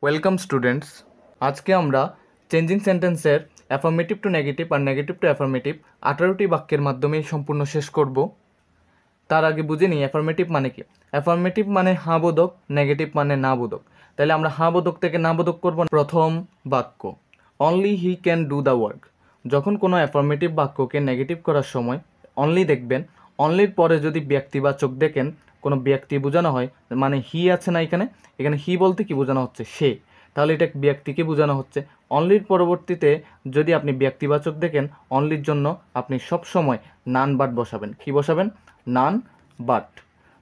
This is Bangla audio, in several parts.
Welcome students. আজকে আমরা চেঞ্জিং সেন্টেন্সের অ্যাফার্মেটিভ টু নেগেটিভ আর নেগেটিভ টু অ্যাফার্মেটিভ 18টি বাক্যের মাধ্যমে সম্পূর্ণ শেষ করব। তার আগে বুঝে নিই অ্যাফার্মেটিভ মানে কি। অ্যাফার্মেটিভ মানে হ্যাঁ বোধক, নেগেটিভ মানে না বোধক। তাহলে আমরা হ্যাঁ বোধক থেকে না বোধক করব। প্রথম বাক্য, only he can do the work. যখন কোনো অ্যাফার্মেটিভ বাক্যকে নেগেটিভ করার সময় অনলি দেখবেন, অনলির পরে যদি ব্যক্তিবাচক দেখেন, কোনো ব্যক্তি বোঝানো হয়, মানে হি আছে না এখানে, এখানে হি বলতে কি বোঝানো হচ্ছে? সে। তাহলে এটা ব্যক্তিকে বোঝানো হচ্ছে। অনলির পরবর্তীতে যদি আপনি ব্যক্তিবাচক দেখেন, অনলির জন্য আপনি সব সময় নান বাট বসাবেন। কি বসাবেন? None but.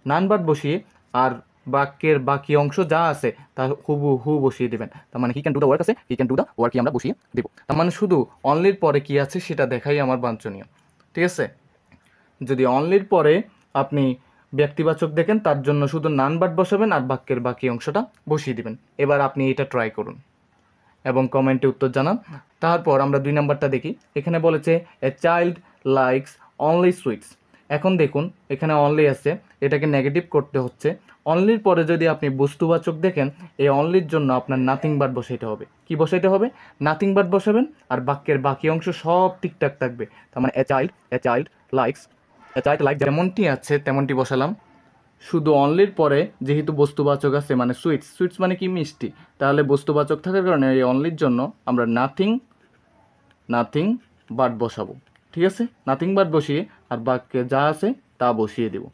নান বাট বসিয়ে আর বাক্যের বাকি অংশ যা আছে তা হুবহু বসিয়ে দেবেন। তার মানে he can do the work আছে, হি ক্যান ডু দ্য ওয়ার্কই আমরা বসিয়ে দেব। তার মানে শুধু অনলির পরে কি আছে সেটা দেখাই আমার বাঞ্ছনীয়। ঠিক আছে? যদি অনলির পরে আপনি ব্যক্তিবাচক দেখেন, তার জন্য শুধু নান বাট বসাবেন আর বাক্যের বাকি অংশটা বসিয়ে দিবেন। এবার আপনি এটা ট্রাই করুন এবং কমেন্টে উত্তর জানান। তারপর আমরা 2 নাম্বারটা দেখি। এখানে বলেছে a child likes only sweets. এখন দেখুন এখানে অনলি আছে, এটাকে নেগেটিভ করতে হচ্ছে। অনলির পরে যদি আপনি বস্তুবাচক দেখেন, এই অনলির জন্য আপনার নাথিং বাট বসাইতে হবে। কি বসাইতে হবে? নাথিং বাট বসাবেন আর বাক্যের বাকি অংশ সব ঠিকঠাক থাকবে। তার মানে a child likes, a child like যেমনটি আছে তেমনটি বসালাম। শুধু অনলির পরে যেহেতু বস্তুবাচক আছে, মানে সুইটস, সুইটস মানে কি? মিষ্টি। তাহলে বস্তুবাচক থাকার কারণে এই অনলির জন্য আমরা নাথিং বাট বসাবো। ঠিক আছে? নাথিং বাট বসিয়ে আর বাক্যে যা আছে তা বসিয়ে দেব।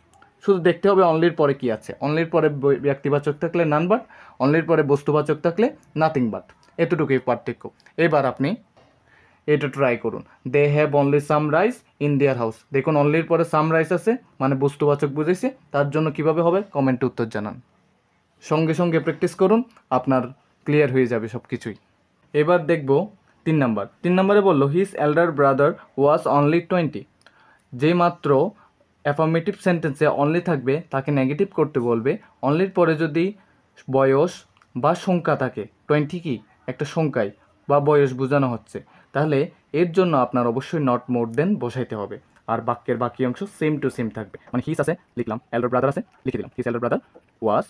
শুধু দেখতে হবে অনলির পরে কি আছে। অনলির পরে ব্যক্তিবাচক থাকলে নান বাট, অনলির পরে বস্তুবাচক থাকলে নাথিং বাট। এতটুকুই পার্থক্য। এবার আপনি এটা ট্রাই করুন। They have only some rice in their house. দেখুন অনলির পরে সাম রাইস আছে, মানে বস্তুবাচক বুঝেছে। তার জন্য কিভাবে হবে কমেন্টে উত্তর জানান। সঙ্গে সঙ্গে প্র্যাকটিস করুন, আপনার ক্লিয়ার হয়ে যাবে সব কিছুই। এবার দেখব 3 নাম্বার। 3 নম্বরে বললো his elder brother was only 20। যেই মাত্র অ্যাফার্মেটিভ সেন্টেন্সে অনলি থাকবে তাকে নেগেটিভ করতে বলবে। অনলির পরে যদি বয়স বা সংখ্যা থাকে, 20 কি একটা সংখ্যায় বা বয়স বোঝানো হচ্ছে, তাহলে এর জন্য আপনার অবশ্যই নট মোর দেন বসাইতে হবে। আর বাক্যের বাকি অংশ সেম টু সেম থাকবে। মানে হিস আছে লিখলাম, এল্ডার ব্রাদার আছে লিখে দিলাম, হিস এল্ডার ব্রাদার ওয়াজ।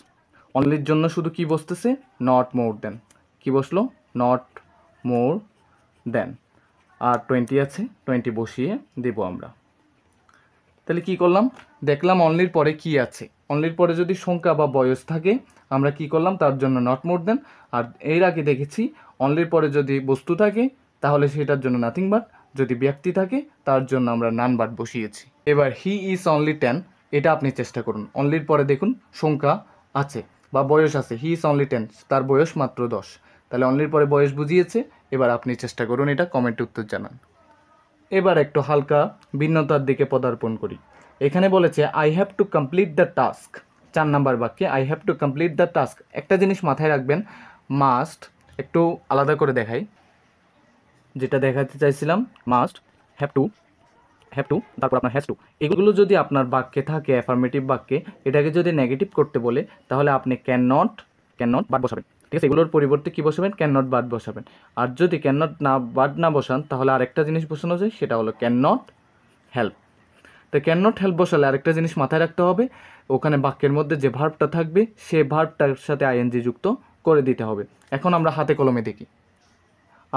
অনলির জন্য শুধু কি বসতেছে? নট মোর দেন। কি বসলো? নট মোর দেন। আর 20 আছে, 20 বসিয়ে দেব আমরা। তাহলে কি করলাম? দেখলাম অনলির পরে কি আছে। অনলির পরে যদি সংখ্যা বা বয়স থাকে আমরা কি করলাম? তার জন্য নট মোর দেন। আর এর আগে দেখেছি অনলির পরে যদি বস্তু থাকে তাহলে সেটার জন্য নাথিং বাট, যদি ব্যক্তি থাকে তার জন্য আমরা নান বাট বসিয়েছি। এবার হি ইজ অনলি 10, এটা আপনি চেষ্টা করুন। অনলির পরে দেখুন সংখ্যা আছে বা বয়স আছে, হি ইজ অনলি 10, তার বয়স মাত্র 10। তাহলে অনলির পরে বয়স বুঝিয়েছে। এবার আপনি চেষ্টা করুন, এটা কমেন্টে উত্তর জানান। এবার একটু হালকা ভিন্নতার দিকে পদার্পণ করি। এখানে বলেছে I have to complete the task. 4 number বাক্যে I have to complete the task. একটা জিনিস মাথায় রাখবেন, মাস্ট একটু আলাদা করে দেখাই। যেটা দেখাতে চাইছিলাম, মাস্ট, হ্যাভ টু, তারপর আপনার হ্যাজ টু, এগুলো যদি আপনার বাক্যে থাকে, অ্যাফার্মেটিভ বাক্যে, এটাকে যদি নেগেটিভ করতে বলে তাহলে আপনি ক্যান নট বাট বসাবেন। ঠিক আছে? এগুলোর পরিবর্তে কী বসাবেন? ক্যান নট বাট বসাবেন। আর যদি ক্যান নট না বাট না বসান তাহলে আরেকটা জিনিস বসানো যায়, সেটা হলো ক্যান নট হেল্প। তো ক্যান নট হেল্প বসালে আরেকটা জিনিস মাথায় রাখতে হবে, ওখানে বাক্যের মধ্যে যে ভার্বটা থাকবে সে ভার্বটার সাথে আইএনজি যুক্ত করে দিতে হবে। এখন আমরা হাতে কলমে দেখি।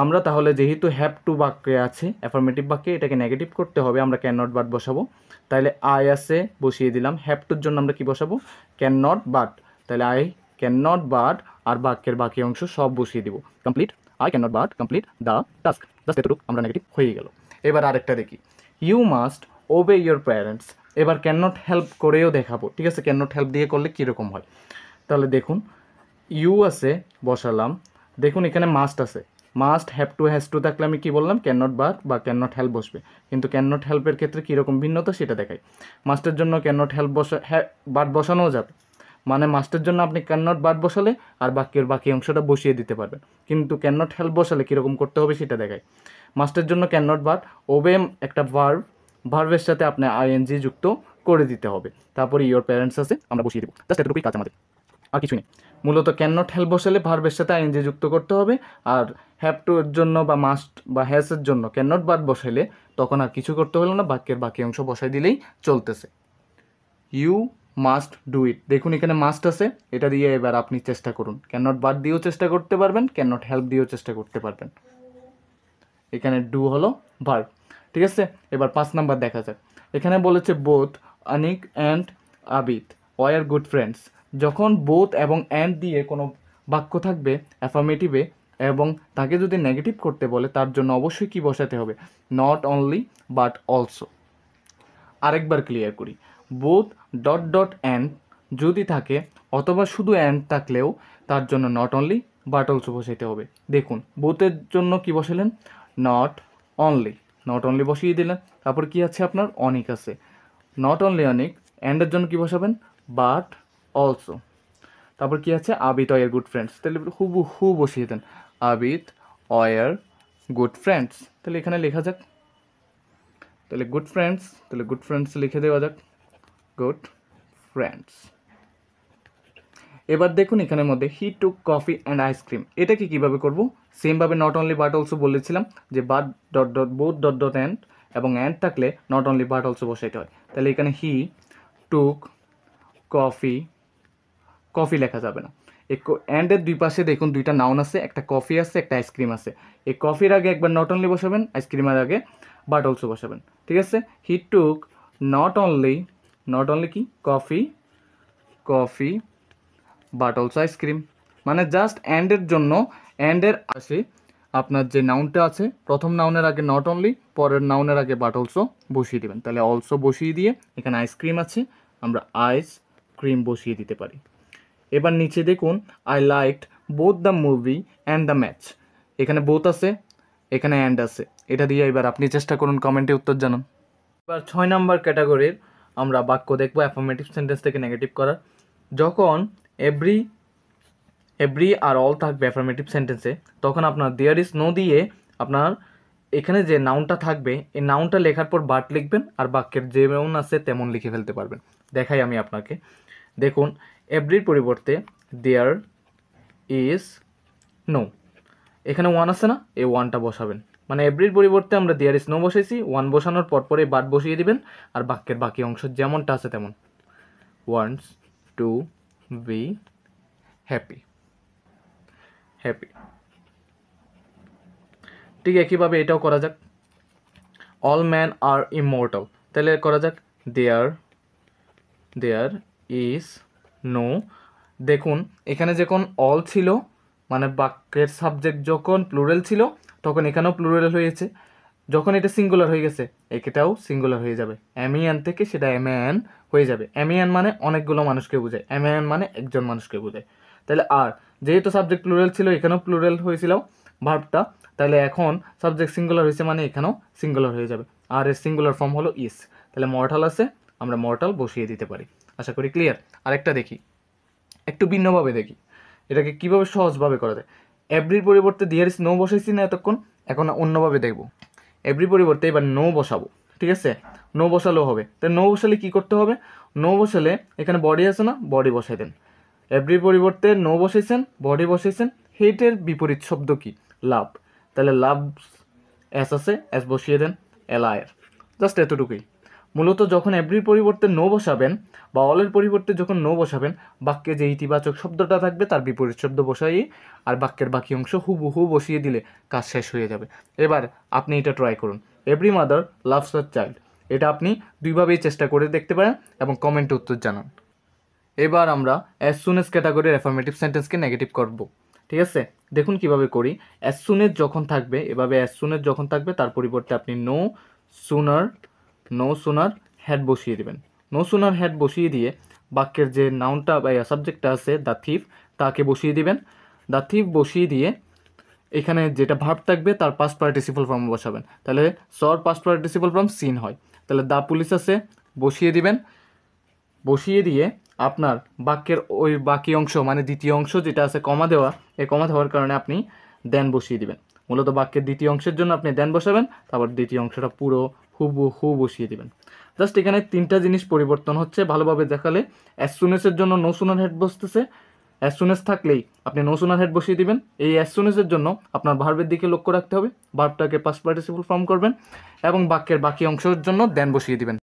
আমরা তাহলে যেহেতু হ্যাভ টু বাক্যে আছে, অ্যাফার্মেটিভ বাক্যে এটাকে নেগেটিভ করতে হবে, আমরা ক্যান নট বাট বসাবো। তাহলে আই আছে বসিয়ে দিলাম। হ্যাভ টুর জন্য আমরা কি বসাবো? Can not but. তাহলে আই ক্যান নট বাট আর বাক্যের বাকি অংশ সব বসিয়ে দিব। Complete, I can not but complete the task. Just এতটুকু আমরা নেগেটিভ হয়ে গেল। এবার আরেকটা দেখি, you must obey your parents. এবার ক্যান নট হেল্প করেও দেখাবো। ঠিক আছে? ক্যান নট হেল্প দিয়ে করলে কীরকম হয় তাহলে দেখুন, ইউ আছে বসালাম। দেখুন এখানে মাস্ট আছে, must, have to, has to থাকলে আমি কী বললাম? ক্যান নট বাট বা ক্যান নট হেল্প বসবে। কিন্তু ক্যান নট হেল্পের ক্ষেত্রে কীরকম ভিন্নতা সেটা দেখাই। মাস্টের জন্য ক্যান নট হেল্প বাট বসানোও যাবে, মানে মাস্টের জন্য আপনি ক্যান নট বাট বসালে আর বাক্যের বাকি অংশটা বসিয়ে দিতে পারবেন। কিন্তু ক্যান নট হেল্প বসালে কীরকম করতে হবে সেটা দেখাই। মাস্টের জন্য ক্যান নট বাট, ওবে একটা ভার্বের সাথে আপনি আইএনজি যুক্ত করে দিতে হবে। তারপরে ইয়োর প্যারেন্টস আছে, আমরা বসিয়ে দেবো। জাস্ট এতটুকুই কাজ আমাদের, আর কিছু নেই। মূলত ক্যান নট হেল্প বসালে ভার্বের সাথে আইএনজি যুক্ত করতে হবে। আর হ্যাভ টু এর জন্য বা মাস্ট বা হ্যাজের জন্য ক্যান নট বাট বসাইলে তখন আর কিছু করতে হলো না, বাক্যের বাকি অংশ বসাই দিলেই চলতেছে। You must do it. দেখুন এখানে মাস্ট আছে, এটা দিয়ে এবার আপনি চেষ্টা করুন। ক্যান নট বাট দিয়েও চেষ্টা করতে পারবেন, ক্যান নট হেল্প দিয়েও চেষ্টা করতে পারবেন। এখানে ডু হলো ভার্ব, ঠিক আছে। এবার 5 নাম্বার দেখা যাক। এখানে বলেছে both Anik and Abid were good friends. যখন বোথ এবং অ্যান্ড দিয়ে কোনো বাক্য থাকবে অ্যাফার্মেটিভে এবং তাকে যদি নেগেটিভ করতে বলে, তার জন্য অবশ্যই কি বসাতে হবে? Not only but also. আরেকবার ক্লিয়ার করি, বোথ ডট ডট অ্যান্ড যদি থাকে অথবা শুধু অ্যান্ড থাকলেও তার জন্য নট অনলি বাট অলসো বসাইতে হবে। দেখুন বোথের জন্য কি বসালেন? নট অনলি, নট অনলি বসিয়ে দিলেন। তারপর কি আছে আপনার? অনিক আছে, নট অনলি অনিক। অ্যান্ডের জন্য কি বসাবেন? But also. তারপর কি আছে? আবিদ ওয়ার গুড ফ্রেন্ডস, তাহলে হু বসিয়ে দেন, আবিদ ওয়ার গুড ফ্রেন্ডস। তাহলে এখানে লেখা যাক, তাহলে গুড ফ্রেন্ডস, তাহলে গুড ফ্রেন্ডস লিখে দেওয়া যাক, গুড ফ্রেন্ডস। এবার দেখুন এখানের মধ্যে হি টুক কফি অ্যান্ড আইসক্রিম, এটাকে কীভাবে করবো? সেমভাবে নট অনলি বাট অলসো বলেছিলাম যে but dot dot both dot dot and এবং অ্যান্ড থাকলে নট অনলি বাট অলসো বসাইতে হয়। তাহলে এখানে হি টুক কফি, কফি লেখা যাবে না। এই অ্যান্ডের দুই পাশে দেখুন দুইটা নাউন আছে, একটা কফি আছে, একটা আইসক্রিম আছে। এই কফির আগে একবার নট অনলি বসাবেন, আইসক্রিমের আগে বাট অলসো বসাবেন, ঠিক আছে। হি টুক নট অনলি কি? Coffee, coffee but also ice cream. মানে জাস্ট অ্যান্ডের জন্য অ্যান্ডের আসে আপনার যে নাউনটা আছে, প্রথম নাউনের আগে নট অনলি, পরের নাউনের আগে বাট অলসো বসিয়ে দেবেন। তাহলে অলসো বসিয়ে দিয়ে এখানে আইসক্রিম আছে, আমরা আইসক্রিম বসিয়ে দিতে পারি। এবার নিচে দেখুন I liked both the movie and the match. এখানে বোথ আছে, এখানে অ্যান্ড আছে, এটা দিয়ে এবার আপনি চেষ্টা করুন কমেন্টে উত্তর জানান। এবার 6 নম্বর ক্যাটাগরির আমরা বাক্য দেখবো অ্যাফার্মেটিভ সেন্টেন্স থেকে নেগেটিভ করার। যখন এভরি আর অল থাকবে অ্যাফার্মেটিভ সেন্টেন্সে, তখন আপনার দেয়ার ইজ নো দিয়ে আপনার এখানে যে নাউনটা থাকবে এই নাউনটা লেখার পর বাট লিখবেন, আর বাক্যের যেমন আছে তেমন লিখে ফেলতে পারবেন। দেখাই আমি আপনাকে, দেখুন এভরির পরিবর্তে দেয়ার ইজ নো, এখানে ওয়ান আছে না, এই ওয়ানটা বসাবেন। মানে এভরির পরিবর্তে আমরা দেয়ার ইজ নো বসাইছি, ওয়ান বসানোর পরে বাট বসিয়ে দিবেন, আর বাক্যের বাকি অংশ যেমনটা আছে তেমন। Wants to be happy, happy. ঠিক একইভাবে এটাও করা যাক, অল ম্যান আর ইমমর্টাল, তাহলে করা যাক দেয়ার ইজ নো। দেখুন এখানে যখন অল ছিল মানে বাক্যের সাবজেক্ট যখন প্লুরাল ছিল তখন এখানেও প্লুরাল হয়েছে, যখন এটা সিঙ্গুলার হয়ে গেছে এটাও সিঙ্গুলার হয়ে যাবে, অ্যামিয়ান থেকে সেটা অ্যাম্যান হয়ে যাবে। অ্যামিয়ান মানে অনেকগুলো মানুষকে বোঝায়, অ্যাম্যান মানে একজন মানুষকে বোঝায়। তাহলে আর যেহেতু সাবজেক্ট প্লুরাল ছিল এখানেও প্লুরাল হয়েছিল ভার্বটা, তাহলে এখন সাবজেক্ট সিঙ্গুলার হয়েছে মানে এখানেও সিঙ্গুলার হয়ে যাবে। আর এর সিঙ্গুলার ফর্ম হলো ইস, তাহলে মর্টাল আছে, আমরা মর্টাল বসিয়ে দিতে পারি। আশা করি ক্লিয়ার। আরেকটা দেখি, একটু ভিন্নভাবে দেখি এটাকে কীভাবে সহজভাবে করা যায়। এভরির পরিবর্তে দেয়ার ইজ নো বসাইছি না এতক্ষণ, এখন অন্যভাবে দেখব। এভরি পরিবর্তে এবার নো বসাবো, ঠিক আছে। নো বসালেও হবে, তাই নো বসালে কী করতে হবে? নো বসালে এখানে বডি আছে না, বডি বসাই দেন। এভরির পরিবর্তে নো বসাইছেন, বডি বসাইছেন, হেটের বিপরীত শব্দ কি? লাভ, তাহলে লাভ এস আছে, এস বসিয়ে দেন, এলায়ের। জাস্ট এতটুকুই। মূলত যখন এভরির পরিবর্তে নো বসাবেন বা অলের পরিবর্তে যখন নো বসাবেন, বাক্যে যে ইতিবাচক শব্দটা থাকবে তার বিপরীত শব্দ বসাই আর বাক্যের বাকি অংশ হুবহু বসিয়ে দিলে কাজ শেষ হয়ে যাবে। এবার আপনি এটা ট্রাই করুন, every mother loves her child. এটা আপনি দুইভাবেই চেষ্টা করে দেখতে পারেন এবং কমেন্টে উত্তর জানান। এবার আমরা অ্যাজ সুন এজ ক্যাটাগরির অ্যাফার্মেটিভ সেন্টেন্সকে নেগেটিভ করব, ঠিক আছে। দেখুন কিভাবে করি। অ্যাজ সুন এজ যখন থাকবে, এভাবে অ্যাজ সুন এজ যখন থাকবে তার পরিবর্তে আপনি নো সুনার হ্যাড বসিয়ে দেবেন। নো সুনার হ্যাড বসিয়ে দিয়ে বাক্যের যে নাউনটা বা সাবজেক্টটা আছে দ্য থিফ, তাকে বসিয়ে দিবেন। দ্য থিফ বসিয়ে দিয়ে এখানে যেটা ভার্ব থাকবে তার পাস্ট পার্টিসিপল ফর্ম বসাবেন, তাহলে সর পাস্ট পার্টিসিপল ফর্ম সিন হয়। তাহলে দ্য পুলিশ আছে, বসিয়ে দিবেন। বসিয়ে দিয়ে আপনার বাক্যের ওই বাকি অংশ মানে দ্বিতীয় অংশ যেটা আছে কমা দেওয়া, এই কমা দেওয়ার কারণে আপনি দেন বসিয়ে দিবেন। মূলত বাক্যের দ্বিতীয় অংশের জন্য আপনি দেন বসাবেন, তারপর দ্বিতীয় অংশটা পুরো হু বসিয়ে দিবেন। জাস্ট এখানে 3টা জিনিস পরিবর্তন হচ্ছে ভালোভাবে দেখালে। অ্যাজ সুনেসের জন্য নো সুনার হেড বসতেছে, অ্যাজ সুনেস থাকলেই আপনি নো সুনার হেড বসিয়ে দিবেন। এই অ্যাজ সুনেসের জন্য আপনার ভার্বের দিকে লক্ষ্য রাখতে হবে, ভার্বটাকে পাস্ট পার্টিসিপল ফর্ম করবেন এবং বাক্যের বাকি অংশের জন্য দেন বসিয়ে দিবেন।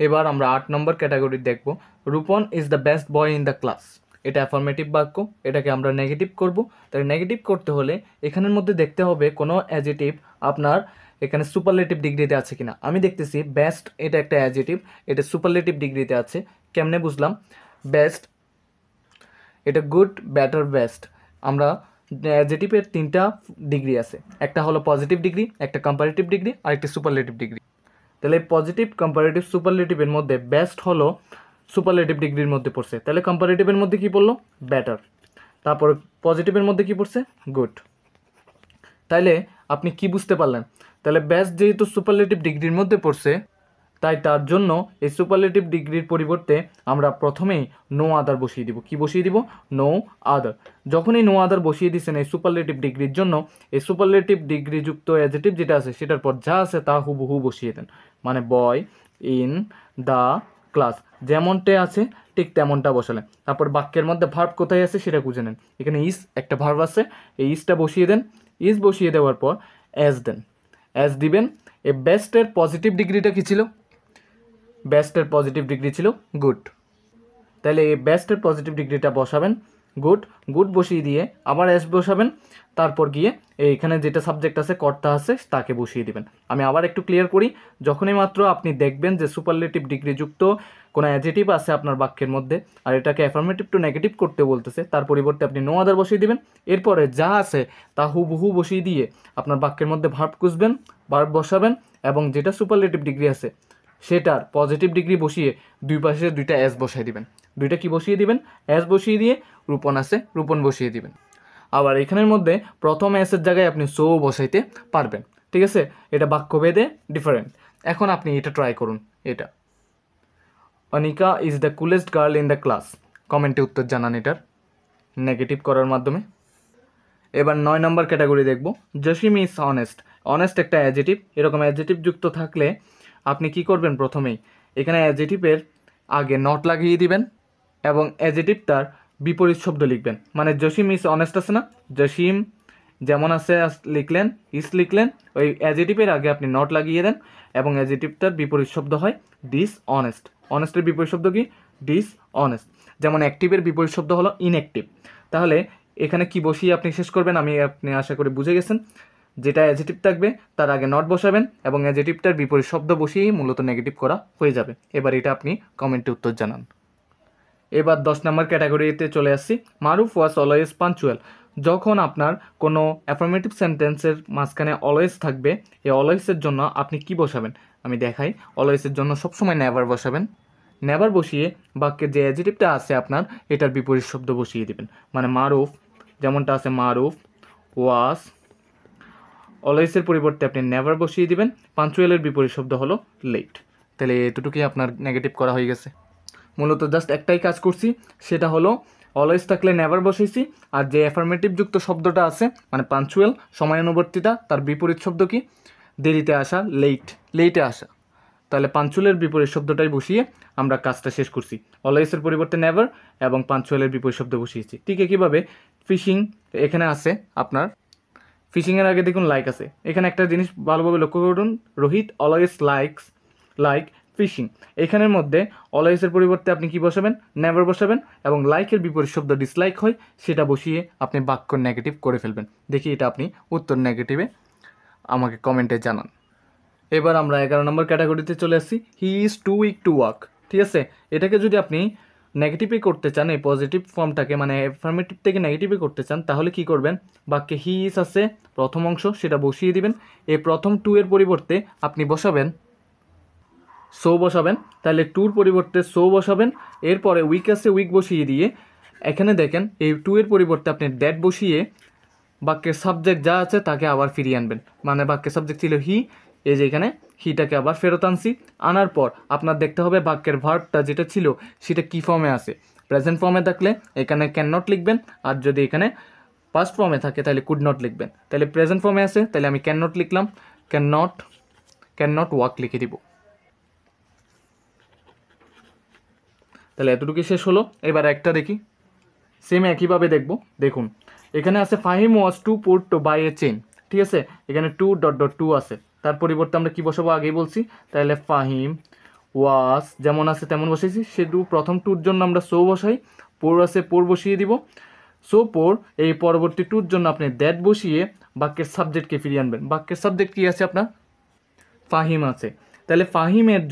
এবার আমরা 8 নম্বর ক্যাটাগরি দেখব। Rupon is the best boy in the class. এটা অ্যাফার্মেটিভ বাক্য, এটাকে আমরা নেগেটিভ করব। তাই নেগেটিভ করতে হলে এখানের মধ্যে দেখতে হবে কোনো অ্যাডজেটিভ আপনার এখানে সুপারলেটিভ ডিগ্রিতে আছে কিনা। আমি দেখতেছি বেস্ট এটা একটা অ্যাডজেটিভ, এটা সুপারলেটিভ ডিগ্রিতে আছে। কেমনে বুঝলাম? বেস্ট এটা গুড, বেটার, বেস্ট। আমরা অ্যাডজেটিভের 3টা ডিগ্রি আছে, একটা হলো পজিটিভ ডিগ্রি, একটা কম্পারেটিভ ডিগ্রি আর একটা সুপারলেটিভ ডিগ্রি। তাহলে পজিটিভ, কম্পারেটিভ, সুপারলেটিভের মধ্যে বেস্ট হলো সুপারলেটিভ ডিগ্রির মধ্যে পড়ছে। তাহলে কম্পারেটিভের মধ্যে কি পড়লো? বেটার। তারপর পজিটিভের মধ্যে কি পড়ছে? গুড। তাইলে আপনি কি বুঝতে পারলেন? তাহলে বেস্ট যেহেতু সুপারলেটিভ ডিগ্রির মধ্যে পড়ছে, তাই তার জন্য এই সুপারলেটিভ ডিগ্রির পরিবর্তে আমরা প্রথমেই নো আদার বসিয়ে দিব। কি বসিয়ে দিব? No other. যখনই নো আদার বসিয়ে দিচ্ছেন এই সুপারলেটিভ ডিগ্রির জন্য, এই সুপারলেটিভ ডিগ্রিযুক্ত অ্যাডজেটিভ যেটা আছে সেটার পর যা আছে তা হুবহু বসিয়ে দেন। মানে বয় ইন দ্য ক্লাস যেমনটা আছে ঠিক তেমনটা বসালেন। তারপর বাক্যের মধ্যে ভার্ব কোথায় আছে সেটা খুঁজে নেন। এখানে ইজ একটা ভার্ব আছে, এই ইজটা বসিয়ে দেন। ইজ বসিয়ে দেওয়ার পর অ্যাজ দেন। অ্যাজ দিবেন। এই বেস্টের পজিটিভ ডিগ্রিটা কী ছিল? বেস্টের পজিটিভ ডিগ্রি ছিল গুড। তাহলে এই বেস্টের পজিটিভ ডিগ্রিটা বসাবেন, গুড। গুড বসিয়ে দিয়ে আবার অ্যাস বসাবেন। তারপর গিয়ে এইখানে যেটা সাবজেক্ট আছে, কর্তা আছে, তাকে বসিয়ে দিবেন। আমি আবার একটু ক্লিয়ার করি। যখনই মাত্র আপনি দেখবেন যে সুপারলেটিভ ডিগ্রিযুক্ত কোনো অ্যাডজেটিভ আছে আপনার বাক্যের মধ্যে আর এটাকে অ্যাফার্মেটিভ টু নেগেটিভ করতে বলতেছে, তার পরিবর্তে আপনি নো আদার বসিয়ে দিবেন। এরপরে যা আছে তা হুবহু বসিয়ে দিয়ে আপনার বাক্যের মধ্যে ভার্ব খুঁজবেন, ভার্ব বসাবেন এবং যেটা সুপারলেটিভ ডিগ্রি আছে সেটার পজিটিভ ডিগ্রি বসিয়ে দুই পাশে 2টা অ্যাস বসাই দিবেন। 2টা কি বসিয়ে দিবেন? অ্যাস বসিয়ে দিয়ে রূপন আছে, রূপন বসিয়ে দিবেন। আবার এখানের মধ্যে প্রথম অ্যাসের জায়গায় আপনি সো বসাইতে পারবেন। ঠিক আছে? এটা বাক্যভেদে ডিফারেন্ট। এখন আপনি এটা ট্রাই করুন। এটা Anika is the coolest girl in the class. কমেন্টে উত্তর জানান এটার নেগেটিভ করার মাধ্যমে। এবার 9 নম্বর ক্যাটাগরি দেখব। Jasim is honest. অনেস্ট একটা অ্যাডজেটিভ। এরকম অ্যাডজেটিভ যুক্ত থাকলে আপনি কি করবেন? প্রথমেই এখানে অ্যাডজেটিভের আগে নট লাগিয়ে দিবেন এবং অ্যাডজেটিভটার বিপরীত শব্দ লিখবেন। মানে জসিম ইজ অনেস্ট আছে না, জসিম যেমন আছে লিখলেন, ইস লিখলেন, ওই অ্যাডজেটিভের আগে আপনি নট লাগিয়ে দেন এবং অ্যাডজেটিভটার বিপরীত শব্দ হয় ডিস অনেস্ট। অনেস্টের বিপরীত শব্দ কি? Dishonest. যেমন অ্যাক্টিভের বিপরীত শব্দ হলো ইনঅ্যাক্টিভ। তাহলে এখানে কি বসিয়ে আপনি শেষ করবেন? আপনি আশা করি বুঝে গেছেন। যেটা অ্যাডজেটিভ থাকবে তার আগে নট বসাবেন এবং অ্যাডজেটিভটার বিপরীত শব্দ বসিয়েই মূলত নেগেটিভ করা হয়ে যাবে। এবার এটা আপনি কমেন্টে উত্তর জানান। এবার 10 নম্বর ক্যাটাগরিতে চলে আসছি। মারুফ ওয়াজ অলওয়েজ পাঞ্চুয়াল। যখন আপনার কোনো অ্যাফার্মেটিভ সেন্টেন্সের মাঝখানে অলওয়েজ থাকবে, এই অলওয়েজের জন্য আপনি কি বসাবেন আমি দেখাই। অলওয়েজের জন্য সবসময় নেভার বসাবেন। নেভার বসিয়ে বাক্যের যে অ্যাডজেটিভটা আছে আপনার এটার বিপরীত শব্দ বসিয়ে দিবেন। মানে মারুফ যেমনটা আছে মারুফ ওয়াজ, অলওয়েজের পরিবর্তে আপনি নেভার বসিয়ে দিবেন। পাঞ্চুয়ালের বিপরীত শব্দ হলো লেট। তাহলে এতটুকুই আপনার নেগেটিভ করা হয়ে গেছে। মূলত জাস্ট একটাই কাজ করছি, সেটা হলো অলওয়েজ থাকলে নেভার বসাইছি আর যে অ্যাফার্মেটিভ যুক্ত শব্দটা আছে মানে পাঞ্চুয়াল সময়ানুবর্তিতা, তার বিপরীত শব্দ কি? দেরিতে আসা, লেট, লেটে আসা। তাহলে পাঞ্চুয়ালের বিপরীত শব্দটাই বসিয়ে আমরা কাজটা শেষ করছি। অলওয়েজের পরিবর্তে নেভার এবং পাঞ্চুয়ালের বিপরীত শব্দ বসিয়েছি। ঠিক একইভাবে ফিশিং এখানে আছে আপনার, ফিশিংয়ের আগে দেখুন লাইক আছে। এখানে একটা জিনিস ভালোভাবে লক্ষ্য করুন, রোহিত অলওয়েজ লাইক ফিশিং। এখানের মধ্যে অলওয়েজের পরিবর্তে আপনি কি বসাবেন? নেভার বসাবেন এবং লাইকের বিপরীত শব্দ ডিসলাইক হয় সেটা বসিয়ে আপনি বাক্য নেগেটিভ করে ফেলবেন। দেখি এটা আপনি উত্তর নেগেটিভে আমাকে কমেন্টে জানান। এবার আমরা 11 নম্বর ক্যাটাগরিতে চলে আসছি। He is too weak to walk. ঠিক আছে? এটাকে যদি আপনি নেগেটিভে করতে চান, এই পজিটিভ ফর্মটাকে মানে অ্যাফার্মেটিভ থেকে নেগেটিভে করতে চান, তাহলে কি করবেন? বাক্যে হি ইজ আছে প্রথম অংশ, সেটা বসিয়ে দিবেন। এই প্রথম টু এর পরিবর্তে আপনি বসাবেন সো বসাবেন। তাহলে টুর পরিবর্তে সো বসাবেন। এরপরে উইক আছে, উইক বসিয়ে দিয়ে এখানে দেখেন এই টু এর পরিবর্তে আপনি দ্যাট বসিয়ে বাক্যের সাবজেক্ট যা আছে তাকে আবার ফিরিয়ে আনবেন। মানে বাক্যের সাবজেক্ট ছিল হি, এই যে এখানে হিটাকে আবার ফেরত আনছি। আনার পর আপনার দেখতে হবে বাক্যের ভার্বটা যেটা ছিল সেটা কী ফর্মে আছে। প্রেজেন্ট ফর্মে থাকলে এখানে ক্যান নট লিখবেন, আর যদি এখানে পাস্ট ফর্মে থাকে তাহলে কুড নট লিখবেন। তাহলে প্রেজেন্ট ফর্মে আছে, তাহলে আমি ক্যান নট লিখলাম, ক্যান নট ওয়াক লিখে দিব। তাহলে এতটুকু শেষ হলো। এবার একটা দেখি, সেম একইভাবে দেখব। দেখুন এখানে আছে Fahim was to put to buy a chain. ঠিক আছে? এখানে টু ডট ডট টু আছে, তার পরিবর্তে আমরা কি বসাবো আগেই বলছি। তাহলে ফাহিম ওয়াস যেমন আছে তেমন বসিয়েছি, শুধু প্রথম টুর জন্য আমরা সো বসাই, পোর আছে পোর বসিয়ে দিব, সো পোর। এই পরবর্তী টুর জন্য আপনি দ্যাট বসিয়ে বাক্যের সাবজেক্টকে ফিরিয়ে আনবেন। বাক্যের সাবজেক্ট কী আছে আপনার? ফাহিম আছে। তাহলে ফাহিমের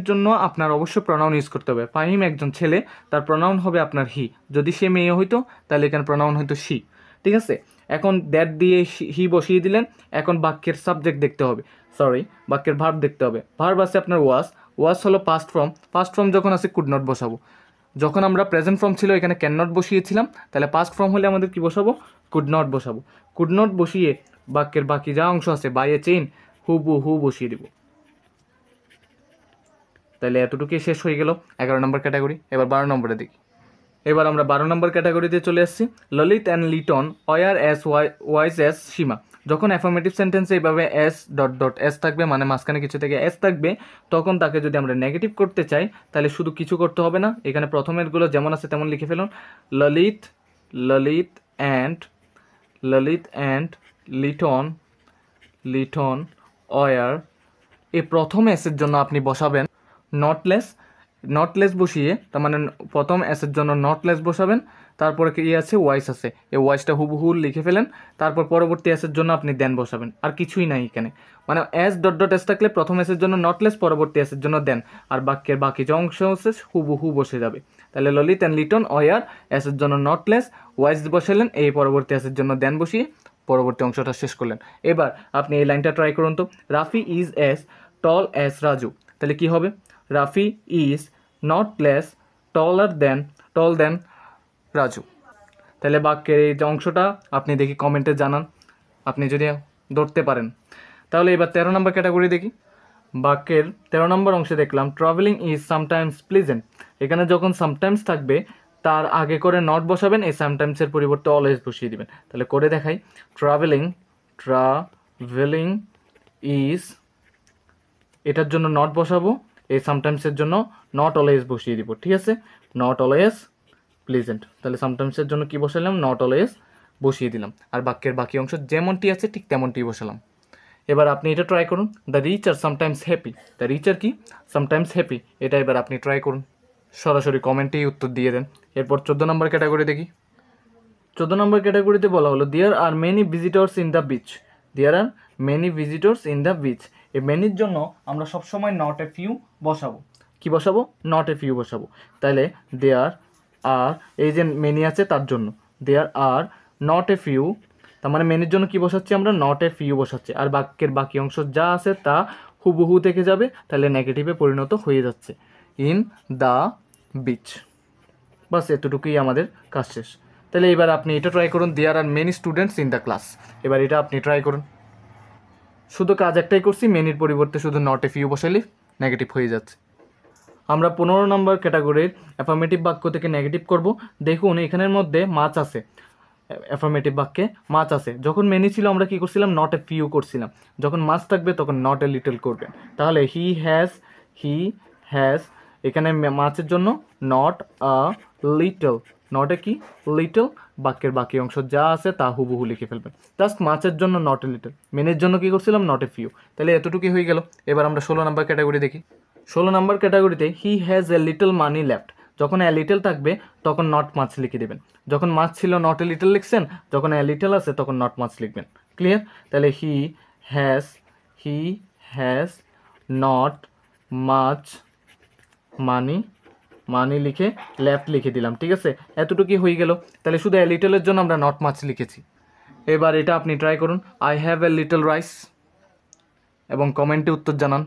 জন্য আপনার অবশ্যই প্রনাউন ইউজ করতে হবে। ফাহিম একজন ছেলে, তার প্রনাউন হবে আপনার হি। যদি সে মেয়ে হইতো তাহলে এখানে প্রনাউন হইতো শি। ঠিক আছে, এখন দ্যাট দিয়ে হি বসিয়ে দিলেন। এখন বাক্যের সাবজেক্ট দেখতে হবে, বাক্যের ভার্ব দেখতে হবে। ভার্ব আছে আপনার ওয়াস। ওয়াস হলো পাস্ট ফর্ম। পাস্ট ফর্ম যখন আছে কুড নট বসাবো। যখন আমরা প্রেজেন্ট ফর্ম ছিল এখানে ক্যান নট বসিয়েছিলাম, তাহলে পাস্ট ফর্ম হলে আমাদের কি বসাবো? কুড নট বসাবো। কুড নট বসিয়ে বাক্যের বাকি যা অংশ আছে বাই এ চেইন হু বসিয়ে দিব। তাহলে এতটুকুই শেষ হয়ে গেল 11 নম্বর ক্যাটাগরি। এবার 12 নম্বরে দেখি। এবার আমরা 12 নম্বর ক্যাটাগরিতে চলে আসছি। Lalit and Liton were as wise as Seema. যখন অ্যাফার্মেটিভ সেন্টেন্সে এইভাবে এস ডট ডট এস থাকবে, মানে মাঝখানে কিছু থেকে এস থাকবে, তখন তাকে যদি আমরা নেগেটিভ করতে চাই তাহলে শুধু কিছু করতে হবে না, এখানে প্রথমেরগুলো যেমন আছে তেমন লিখে ফেলুন। Lalit Lalit and Liton were. এই প্রথম এসের জন্য আপনি বসাবেন নটলেস বসিয়ে, তার মানে প্রথম এসের জন্য নটলেস বসাবেন। তারপরে কি আছে? ওয়াইস আছে, এই ওয়াইসটা হুবহু লিখে ফেলেন। তারপর পরবর্তী এসের জন্য আপনি দেন বসাবেন, আর কিছুই নাই এখানে। মানে এস ডট ডট এস থাকলে প্রথম এসের জন্য নটলেস, পরবর্তী এসের জন্য দেন, আর বাক্যের বাকি যে অংশ আছে হুবহু বসে যাবে। তাহলে ললিত অ্যান্ড লিটন ওয়ার এসের জন্য নটলেস, ওয়াইস বসালেন, এই পরবর্তী এসের জন্য দেন বসিয়ে পরবর্তী অংশটা শেষ করলেন। এবার আপনি এই লাইনটা ট্রাই করুন তো। Rafi is S tall as Raju. তাহলে কি হবে? রাফি ইজ নট লেস টল দেন রাজু। তাহলে বাক্যের এই যে অংশটা আপনি দেখি কমেন্টে জানান, আপনি যদি ধরতে পারেন। তাহলে এবার 13 নম্বর ক্যাটাগরি দেখি। বাক্যের 13 নম্বর অংশে দেখলাম ট্রাভেলিং ইজ সামটাইমস প্লিজেন্ট। এখানে যখন সামটাইমস থাকবে তার আগে করে নট বসাবেন, এই সামটাইমসের পরিবর্তে অলওয়েজ বসিয়ে দিবেন। তাহলে করে দেখাই। ট্রাভেলিং ইজ, এটার জন্য নট বসাবো, এই সামটাইমসের জন্য নট অলওয়েজ বসিয়ে দিব। ঠিক আছে, নট অলওয়েজ প্লিজেন্ট। তাহলে সামটাইমসের জন্য কি বসালাম? নট অলওয়েজ বসিয়ে দিলাম, আর বাক্যের বাকি অংশ যেমনটি আছে ঠিক তেমনটি বসালাম। এবার আপনি এটা ট্রাই করুন। The rich are sometimes happy. The rich are কি? Sometimes happy. এটা এবার আপনি ট্রাই করুন, সরাসরি কমেন্টেই উত্তর দিয়ে দেন। এরপর 14 নম্বর ক্যাটাগরি দেখি। 14 নম্বর ক্যাটাগরিতে বলা হলো there are many visitors in the beach. There are many visitors in the beach. এই মেনির জন্য আমরা সবসময় নট এ ফিউ বসাবো। কি বসাবো? নট এ ফিউ বসাবো। তাহলে দেয়ার আর, এই যে মেনি আছে তার জন্য দেয়ার আর নট এ ফিউ, তার মানে মেনির জন্য কি বসাচ্ছি আমরা? নট এ ফিউ বসাচ্ছি, আর বাক্যের বাকি অংশ যা আছে তা হুবহু থেকে যাবে, তাহলে নেগেটিভে পরিণত হয়ে যাচ্ছে। In the beach. বাস এতটুকুই আমাদের কাজ শেষ। তাহলে এবার আপনি এটা ট্রাই করুন। There are many students in the class. এবার এটা আপনি ট্রাই করুন। শুধু কাজ একটাই করছি, মেনির পরিবর্তে শুধু নট এ ফিউ বসালে নেগেটিভ হয়ে যাচ্ছে। আমরা 15 নম্বর ক্যাটাগরির অ্যাফার্মেটিভ বাক্য থেকে নেগেটিভ করব। দেখুন এখানের মধ্যে মাছ আছে, অ্যাফার্মেটিভ বাক্যে মাছ আছে। যখন মেনি ছিল আমরা কি করছিলাম? নট এ ফিউ করছিলাম। যখন মাছ থাকবে তখন নট এ লিটল করবেন। তাহলে হি হ্যাজ, এখানে মাছের জন্য not a little, not a কি? লিটল। বাক্যের বাকি অংশ যা আছে তা হুবহু লিখে ফেলবেন। জাস্ট মাছের জন্য নট এ লিটল, মেনের জন্য কি করছিলাম? Not a few. তাহলে এতটুকুই হয়ে গেল। এবার আমরা 16 নম্বর ক্যাটাগরি দেখি। 16 নম্বর ক্যাটাগরিতে he has a little money left. যখন এ লিটল থাকবে তখন নট মাছ লিখে দেবেন। যখন মাছ ছিল নট এ লিটল লিখছেন, যখন এ লিটল আছে তখন নট মাছ লিখবেন। ক্লিয়ার? তাহলে হি হ্যাজ নট মাছ মানি লিখে লেফট লিখে দিলাম। ঠিক আছে, এতটুকুই হয়ে গেল। তাহলে শুধু এ লিটলের জন্য আমরা নট মাছ লিখেছি। এবার এটা আপনি ট্রাই করুন। I have a little rice, এবং কমেন্টে উত্তর জানান।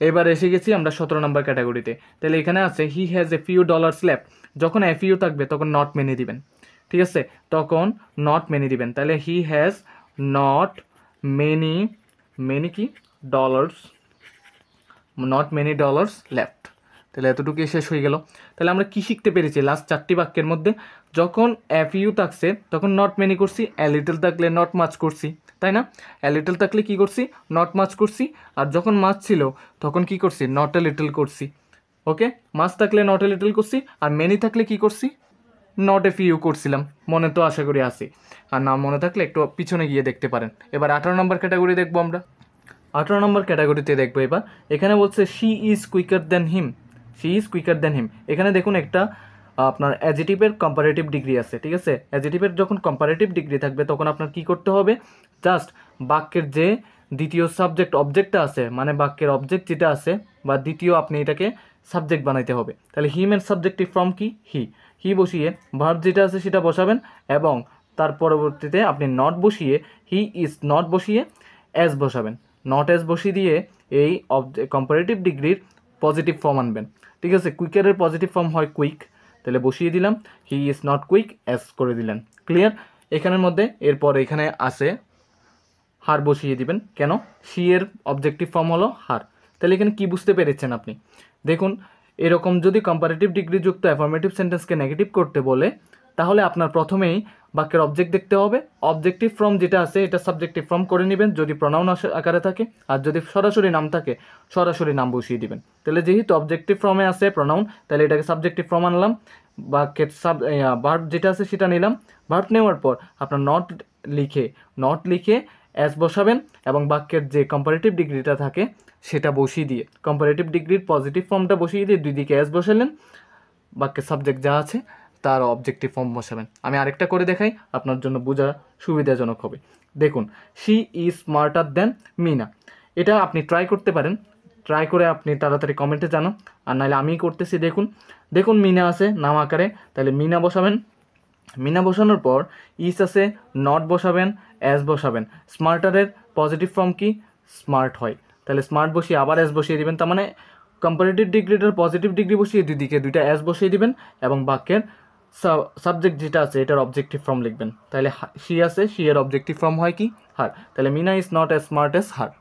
এবার এসে গেছি আমরা 17 নম্বর ক্যাটাগরিতে। তাহলে এখানে আছে he has a few dollars left. যখন এ ফিউ থাকবে তখন নট মেনি দিবেন। ঠিক আছে, তখন নট মেনি দিবেন। তাহলে হি হ্যাজ নট মেনি কি? Dollars, not many dollars left. তাহলে এতটুকুই শেষ হয়ে গেল। তাহলে আমরা কি শিখতে পেরেছি লাস্ট 4টি বাক্যের মধ্যে? যখন এ ফিউ থাকছে তখন নট মেনি করছি, এ লিটল থাকলে নট মাচ করছি, তাই না? এ লিটল থাকলে কি করছি? নট মাচ করছি। আর যখন মাছ ছিল তখন কি করছি? নট এ লিটল করছি। ওকে, মাছ থাকলে নট এ লিটল করছি, আর মেনি থাকলে কি করছি? নট এ ফিউ করছিলাম। মনে তো আশা করি আছে, আর না মনে থাকলে একটু পিছনে গিয়ে দেখতে পারেন। এবার 18 নম্বর ক্যাটাগরি দেখবো আমরা। 18 নম্বর ক্যাটাগরিতে দেখবো এবার। এখানে বলছে she is quicker than him, she is quicker than হিম। এখানে দেখুন একটা আপনার অ্যাডজেটিভের কম্পারেটিভ ডিগ্রি আছে, ঠিক আছে। অ্যাডজেটিভের যখন কম্পারেটিভ ডিগ্রি থাকবে তখন আপনার কি করতে হবে, জাস্ট বাক্যের যে দ্বিতীয় সাবজেক্ট অবজেক্টটা আছে, মানে বাক্যের অবজেক্ট যেটা আছে বা দ্বিতীয়, আপনি এটাকে সাবজেক্ট বানাইতে হবে। তাহলে হিমের সাবজেক্টিভ ফর্ম কি, হি। হি বসিয়ে ভার্ব যেটা আছে সেটা বসাবেন এবং তার পরবর্তীতে আপনি নট বসিয়ে, হি ইজ নট বসিয়ে অ্যাজ বসাবেন। নট অ্যাজ বসিয়ে দিয়ে এই কম্পারেটিভ ডিগ্রির পজিটিভ ফর্ম আনবেন, ঠিক আছে। কুইকারের পজিটিভ ফর্ম হয় কুইক, তাহলে বসিয়ে দিলাম he is not quick, as করে দিলেন। ক্লিয়ার? এখানের মধ্যে এরপর এখানে আছে হার বসিয়ে দিবেন। কেন? শি এর অবজেক্টিভ ফর্ম হলো হার। তাহলে এখানে কি বুঝতে পেরেছেন আপনি? দেখুন, এরকম যদি কম্পারেটিভ ডিগ্রি যুক্ত অ্যাফার্মেটিভ সেন্টেন্সকে নেগেটিভ করতে বলে, তাহলে আপনার প্রথমেই বাক্যের অবজেক্ট দেখতে হবে। অবজেক্টিভ ফর্ম যেটা আছে এটা সাবজেক্টিভ ফর্ম করে নেবেন যদি প্রনাউন আকারে থাকে, আর যদি সরাসরি নাম থাকে সরাসরি নাম বসিয়ে দিবেন। তাহলে যেহেতু অবজেক্টিভ ফর্মে আছে প্রনাউন, তাহলে এটাকে সাবজেক্টিভ ফর্ম আনলাম। বাক্যের ভার্ব যেটা আছে সেটা নিলাম। ভার্ব নেওয়ার পর আপনার নট লিখে অ্যাজ বসাবেন এবং বাক্যের যে কম্পারেটিভ ডিগ্রিটা থাকে সেটা বসিয়ে দিয়ে, কম্পারেটিভ ডিগ্রির পজিটিভ ফর্মটা বসিয়ে দিয়ে দুই দিকে অ্যাজ বসালেন, বাক্যের সাবজেক্ট যা আছে তার অবজেক্টিভ ফর্ম বসাবেন। আমি আরেকটা করে দেখাই, আপনার জন্য বোঝা সুবিধাজনক হবে। দেখুন, she is smarter than Mina. এটা আপনি ট্রাই করতে পারেন, ট্রাই করে আপনি তাড়াতাড়ি কমেন্টে জানান, আর নাহলে আমি করতেছি। দেখুন মিনা আছে নাম আকারে, তাহলে মিনা বসাবেন। মিনা বসানোর পর ইজ আছে, নট বসাবেন, অ্যাজ বসাবেন। স্মার্টারের পজিটিভ ফর্ম কি, স্মার্ট হয়, তাহলে স্মার্ট বসিয়ে আবার অ্যাজ বসিয়ে দিবেন। তার মানে কম্পারেটিভ ডিগ্রিটার পজিটিভ ডিগ্রি বসিয়ে দুইদিকে দুইটা অ্যাজ বসিয়ে দিবেন এবং বাক্যের সাবজেক্ট যেটা আছে এটার অবজেক্টিভ ফর্ম লিখবেন। তাহলে শি আছে, শি এর অবজেক্টিভ ফর্ম হয় কি, হার। তাহলে Mina is not as smart as her.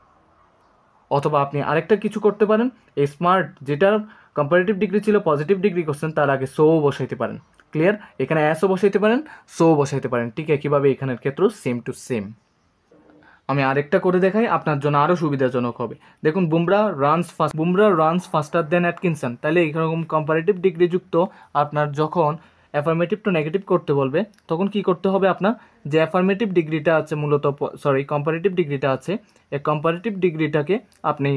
অথবা আপনি আরেকটা কিছু করতে পারেন, এই স্মার্ট যেটার কম্পারেটিভ ডিগ্রি ছিল পজিটিভ ডিগ্রি করছেন তার আগে সো বসাইতে পারেন। ক্লিয়ার? এখানে অ্যাসও বসাইতে পারেন, সো বসাইতে পারেন। ঠিক একইভাবে এখানের ক্ষেত্রেও সেম টু সেম। আমি আরেকটা করে দেখাই, আপনার জন্য আরও সুবিধাজনক হবে। দেখুন, বুমরা রানস ফাস্টার দেন অ্যাটকিনসন। তাহলে এরকম কম্পারেটিভ ডিগ্রি যুক্ত আপনার যখন অ্যাফার্মেটিভ টু নেগেটিভ করতে বলবে তখন কি করতে হবে, আপনার যে অ্যাফার্মেটিভ ডিগ্রিটা আছে কম্পারেটিভ ডিগ্রিটা আছে, এই কম্পারেটিভ ডিগ্রিটাকে আপনি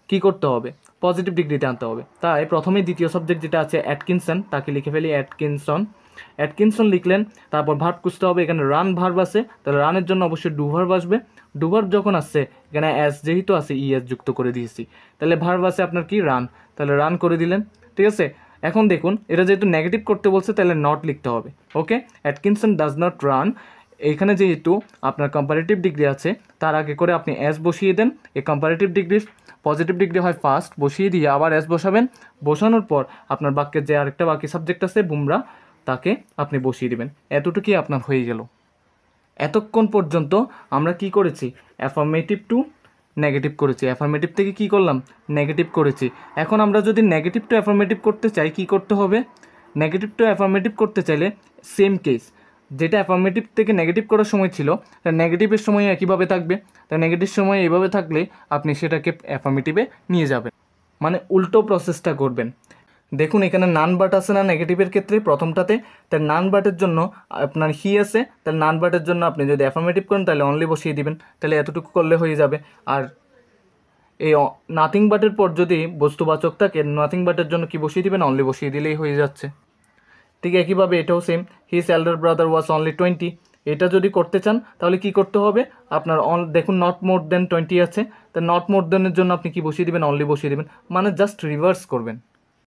কি করতে হবে, পজিটিভ ডিগ্রিতে আনতে হবে। তাই প্রথমেই দ্বিতীয় সাবজেক্ট যেটা আছে অ্যাটকিনসন, তাকে লিখে ফেলি অ্যাটকিনসন লিখলেন। তারপর ভার্ব খুঁজতে হবে, এখানে রান ভার্ব আছে, তাহলে রানের জন্য অবশ্যই ডু ভার্ব আসবে। ডু ভার্ব যখন আসছে, এখানে অ্যাস যেহেতু আছে ইএস যুক্ত করে দিয়েছি, তাহলে ভার্ব আছে আপনার কি, রান, তাহলে রান করে দিলেন। ঠিক আছে? এখন দেখুন, এটা যেহেতু নেগেটিভ করতে বলছে তাহলে নট লিখতে হবে। ওকে, অ্যাটকিনসন ডাজ নট রান। এইখানে যেহেতু আপনার কম্পারেটিভ ডিগ্রি আছে তার আগে করে আপনি অ্যাস বসিয়ে দেন। এই কম্পারেটিভ ডিগ্রির পজিটিভ ডিগ্রি হয় ফার্স্ট, বসিয়ে দিয়ে আবার অ্যাস বসাবেন। বসানোর পর আপনার বাক্যের যে আরেকটা বাকি সাবজেক্ট আছে বুমরা, তাকে আপনি বসিয়ে দেবেন। এতটুকুই আপনার হয়ে গেল। এতক্ষণ পর্যন্ত আমরা কি করেছি, অ্যাফার্মেটিভ টু নেগেটিভ করেছি, অ্যাফার্মেটিভ থেকে কি করলাম, নেগেটিভ করেছি। এখন আমরা যদি নেগেটিভ টু অ্যাফার্মেটিভ করতে চাই কি করতে হবে, নেগেটিভ টু অ্যাফার্মেটিভ করতে চাইলে সেম কেস, যেটা অ্যাফার্মেটিভ থেকে নেগেটিভ করার সময় ছিল নেগেটিভের সময় একইভাবে থাকবে। তাই নেগেটিভ সময় এইভাবে থাকলে আপনি সেটাকে অ্যাফার্মেটিভে নিয়ে যাবেন, মানে উল্টো প্রসেসটা করবেন। দেখুন, এখানে নান বাট আছে না নেগেটিভের ক্ষেত্রে প্রথমটাতে, তাই নান বাটের জন্য আপনার হি আছে, তাহলে নান বাটের জন্য আপনি যদি অ্যাফার্মেটিভ করেন তাহলে অনলি বসিয়ে দিবেন, তাহলে এতটুকু করলে হয়ে যাবে। আর এই নাথিং বাটের পর যদি বস্তুবাচক থাকে, নাথিং বাটের জন্য কি বসিয়ে দিবেন, অনলি বসিয়ে দিলেই হয়ে যাচ্ছে। ঠিক একইভাবে এটাও same, his elder brother was only 20। এটা যদি করতে চান তাহলে কি করতে হবে, আপনার দেখুন নট মোর দেন 20 আছে, তা নট মোর দেনের জন্য আপনি কি বসিয়ে দিবেন, অনলি বসিয়ে দিবেন, মানে জাস্ট রিভার্স করবেন।